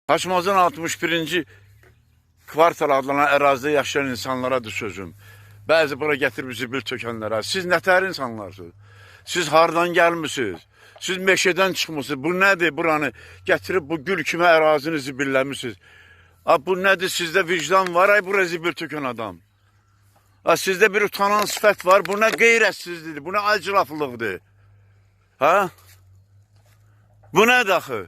Haşmazın 61-ci kvartal adlanan ərazidə yaşayan insanlaradır sözüm. Bəzi bura gətirib zibil tökənlərə. Siz nətər insanlarsınız? Siz hardan gəlmişsiniz? Siz meşədən çıxmışsınız. Bu nədir? Buranı gətirib bu gül kimi ərazini zibilləmişsiniz. Bu nədir? Sizdə vicdan var, bura zibil tökən adam. Sizdə bir utanan sifət var. Bu nə qeyrətsizlidir? Bu nə acılaflıqdır? Bu nədir axı?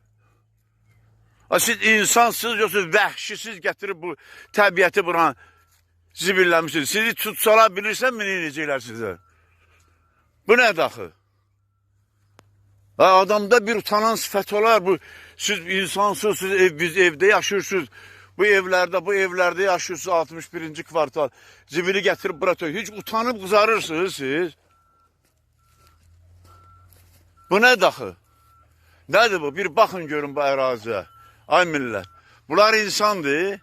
Siz insansınız, yoxsa vəhşisiz gətirib bu təbiəti buna zibilləmişsiniz. Sizi tutsalar bilirsən mi, necəklər sizə? Bu nədir axı? Adamda bir utanan sifət olar. Siz insansınız, siz evdə yaşayırsınız. Bu evlərdə yaşayırsınız 61-ci kvartal. Zibili gətirib bura tök. Hiç utanıb qızarırsınız siz. Bu nədir axı? Nədir bu? Bir baxın görün bu əraziyə. Ay millət. Bunlar insandır.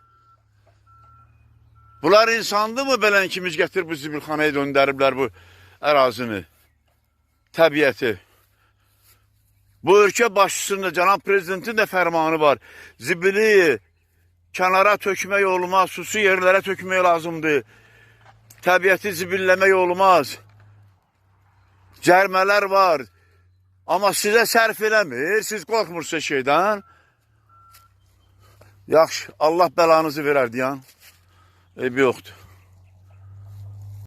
Bunlar insandır mı belən kimiz gətirib bu zibilxanaya döndəriblər bu ərazini? Təbiəti. Bu ölkə başçısında cənab prezidentin də fərmanı var. Zibili kənara tökmək olmaz, susu yerlərə tökmək lazımdır. Təbiəti zibilləmək olmaz. Cərmələr var. Amma sizə sərf eləmir, siz qorxmursunuz şeydən. Yaxşı, Allah bəlanızı verər deyən. Eybi yoxdur.